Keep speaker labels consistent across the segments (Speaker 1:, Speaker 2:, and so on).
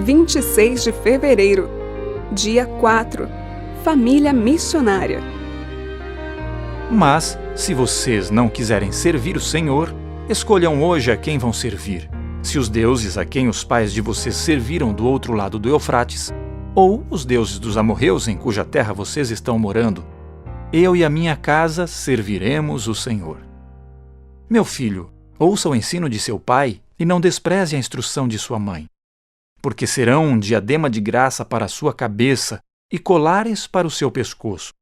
Speaker 1: 26 de fevereiro, dia 4, Família Missionária.
Speaker 2: Mas, se vocês não quiserem servir o Senhor, escolham hoje a quem vão servir. Se os deuses a quem os pais de vocês serviram do outro lado do Eufrates, ou os deuses dos amorreus em cuja terra vocês estão morando. Eu e a minha casa serviremos o Senhor. Meu filho, ouça o ensino de seu pai e não despreze a instrução de sua mãe, porque serão um diadema de graça para a sua cabeça e colares para o seu pescoço.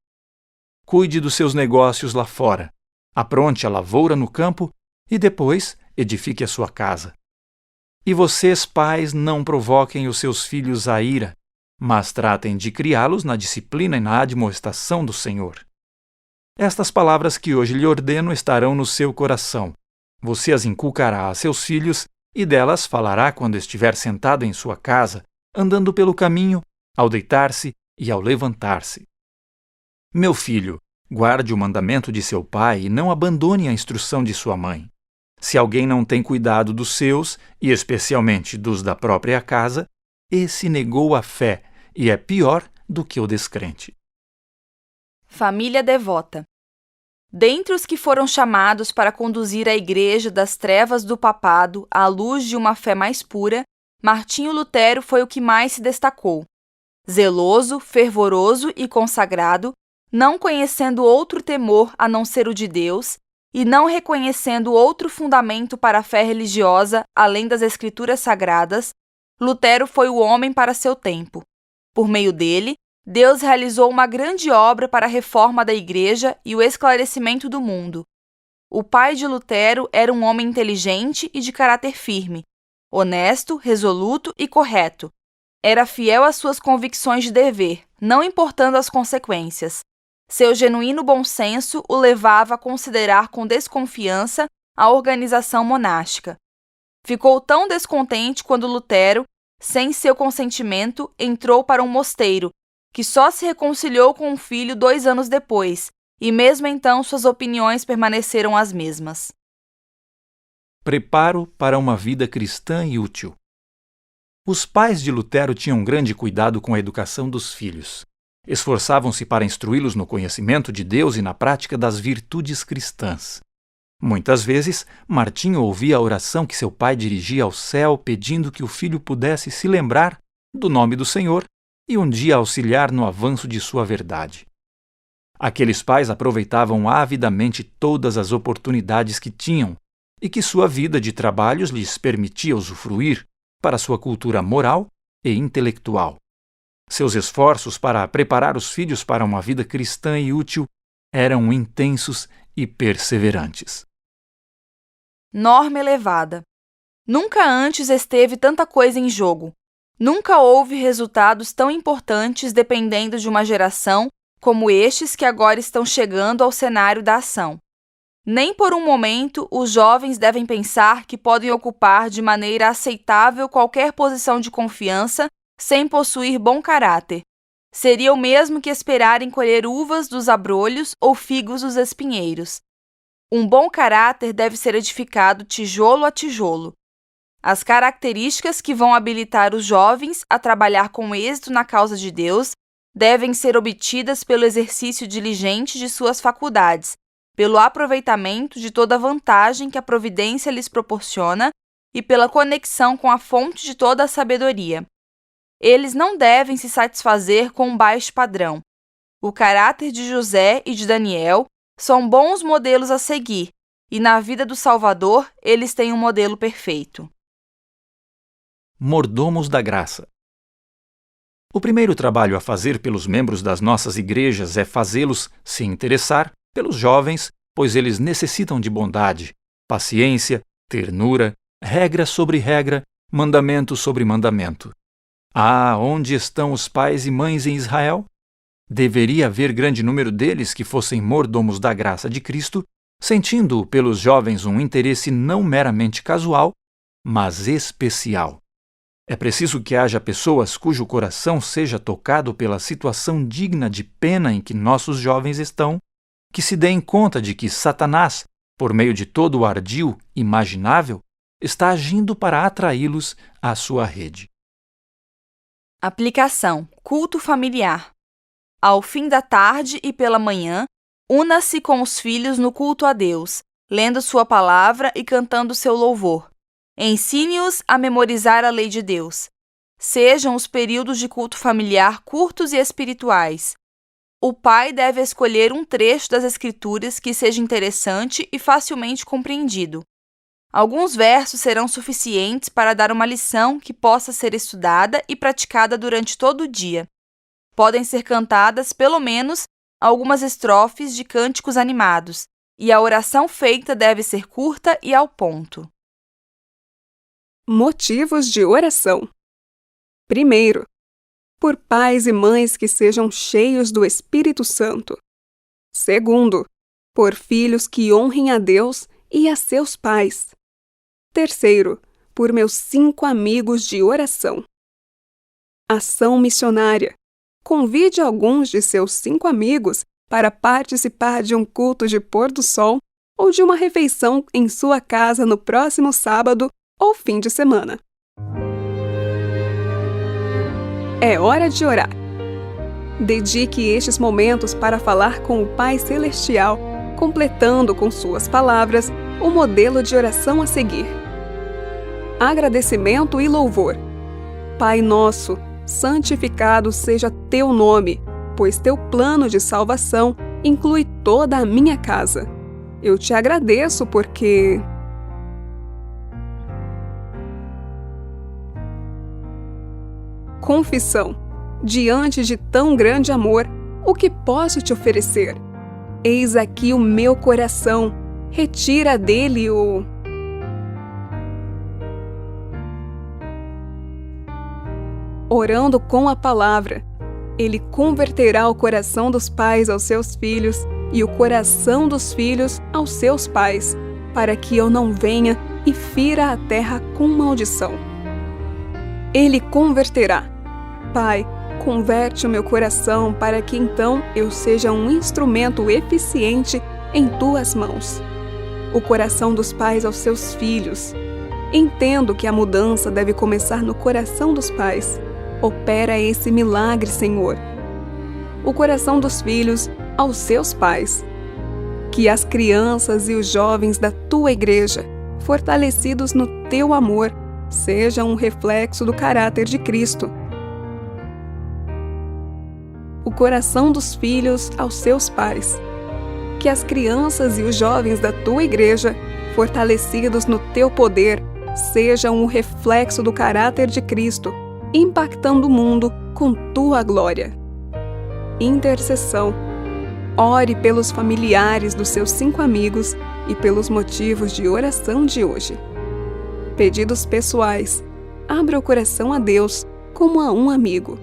Speaker 2: Cuide dos seus negócios lá fora, apronte a lavoura no campo e depois edifique a sua casa. E vocês, pais, não provoquem os seus filhos à ira, mas tratem de criá-los na disciplina e na admoestação do Senhor. Estas palavras que hoje lhe ordeno estarão no seu coração. Você as inculcará a seus filhos e delas falará quando estiver sentado em sua casa, andando pelo caminho, ao deitar-se e ao levantar-se. Meu filho, guarde o mandamento de seu pai e não abandone a instrução de sua mãe. Se alguém não tem cuidado dos seus, e especialmente dos da própria casa, esse negou a fé e é pior do que o descrente.
Speaker 3: Família devota. Dentre os que foram chamados para conduzir a Igreja das trevas do papado à luz de uma fé mais pura, Martinho Lutero foi o que mais se destacou. Zeloso, fervoroso e consagrado, não conhecendo outro temor a não ser o de Deus, e não reconhecendo outro fundamento para a fé religiosa além das Escrituras Sagradas, Lutero foi o homem para seu tempo. Por meio dele, Deus realizou uma grande obra para a reforma da Igreja e o esclarecimento do mundo. O pai de Lutero era um homem inteligente e de caráter firme, honesto, resoluto e correto. Era fiel às suas convicções de dever, não importando as consequências. Seu genuíno bom senso o levava a considerar com desconfiança a organização monástica. Ficou tão descontente quando Lutero, sem seu consentimento, entrou para um mosteiro, que só se reconciliou com o filho 2 anos depois, e mesmo então suas opiniões permaneceram as mesmas.
Speaker 2: Preparo para uma vida cristã e útil. Os pais de Lutero tinham grande cuidado com a educação dos filhos. Esforçavam-se para instruí-los no conhecimento de Deus e na prática das virtudes cristãs. Muitas vezes, Martinho ouvia a oração que seu pai dirigia ao céu pedindo que o filho pudesse se lembrar do nome do Senhor e um dia auxiliar no avanço de sua verdade. Aqueles pais aproveitavam avidamente todas as oportunidades que tinham e que sua vida de trabalhos lhes permitia usufruir para sua cultura moral e intelectual. Seus esforços para preparar os filhos para uma vida cristã e útil eram intensos e perseverantes.
Speaker 3: Norma elevada. Nunca antes esteve tanta coisa em jogo. Nunca houve resultados tão importantes dependendo de uma geração como estes que agora estão chegando ao cenário da ação. Nem por um momento os jovens devem pensar que podem ocupar de maneira aceitável qualquer posição de confiança sem possuir bom caráter. Seria o mesmo que esperarem colher uvas dos abrolhos ou figos dos espinheiros. Um bom caráter deve ser edificado tijolo a tijolo. As características que vão habilitar os jovens a trabalhar com êxito na causa de Deus devem ser obtidas pelo exercício diligente de suas faculdades, pelo aproveitamento de toda a vantagem que a providência lhes proporciona e pela conexão com a fonte de toda a sabedoria. Eles não devem se satisfazer com um baixo padrão. O caráter de José e de Daniel são bons modelos a seguir, e na vida do Salvador eles têm um modelo perfeito.
Speaker 2: Mordomos da graça. O primeiro trabalho a fazer pelos membros das nossas igrejas é fazê-los se interessar pelos jovens, pois eles necessitam de bondade, paciência, ternura, regra sobre regra, mandamento sobre mandamento. Ah, onde estão os pais e mães em Israel? Deveria haver grande número deles que fossem mordomos da graça de Cristo, sentindo pelos jovens um interesse não meramente casual, mas especial. É preciso que haja pessoas cujo coração seja tocado pela situação digna de pena em que nossos jovens estão, que se deem conta de que Satanás, por meio de todo o ardil imaginável, está agindo para atraí-los à sua rede.
Speaker 3: Aplicação: culto familiar. Ao fim da tarde e pela manhã, una-se com os filhos no culto a Deus, lendo sua palavra e cantando seu louvor. Ensine-os a memorizar a lei de Deus. Sejam os períodos de culto familiar curtos e espirituais. O pai deve escolher um trecho das Escrituras que seja interessante e facilmente compreendido. Alguns versos serão suficientes para dar uma lição que possa ser estudada e praticada durante todo o dia. Podem ser cantadas, pelo menos, algumas estrofes de cânticos animados, e a oração feita deve ser curta e ao ponto.
Speaker 1: Motivos de oração. Primeiro, por pais e mães que sejam cheios do Espírito Santo. Segundo, por filhos que honrem a Deus e a seus pais. Terceiro, por meus 5 amigos de oração. Ação missionária. Convide alguns de seus 5 amigos para participar de um culto de pôr do sol ou de uma refeição em sua casa no próximo sábado ou fim de semana. É hora de orar. Dedique estes momentos para falar com o Pai Celestial, completando com suas palavras o modelo de oração a seguir. Agradecimento e louvor. Pai nosso, santificado seja teu nome, pois teu plano de salvação inclui toda a minha casa. Eu te agradeço porque... Confissão. Diante de tão grande amor, o que posso te oferecer? Eis aqui o meu coração. Retira dele o... Orando com a palavra, ele converterá o coração dos pais aos seus filhos e o coração dos filhos aos seus pais, para que eu não venha e fira a terra com maldição. Ele converterá. Pai, converte o meu coração para que então eu seja um instrumento eficiente em tuas mãos. O coração dos pais aos seus filhos. Entendo que a mudança deve começar no coração dos pais. Opera esse milagre, Senhor. O coração dos filhos aos seus pais. Que as crianças e os jovens da tua igreja, fortalecidos no teu amor, sejam um reflexo do caráter de Cristo. O coração dos filhos aos seus pais. Que as crianças e os jovens da tua igreja, fortalecidos no teu poder, sejam um reflexo do caráter de Cristo, impactando o mundo com tua glória. Intercessão. Ore pelos familiares dos seus 5 amigos e pelos motivos de oração de hoje. Pedidos pessoais. Abra o coração a Deus como a um amigo.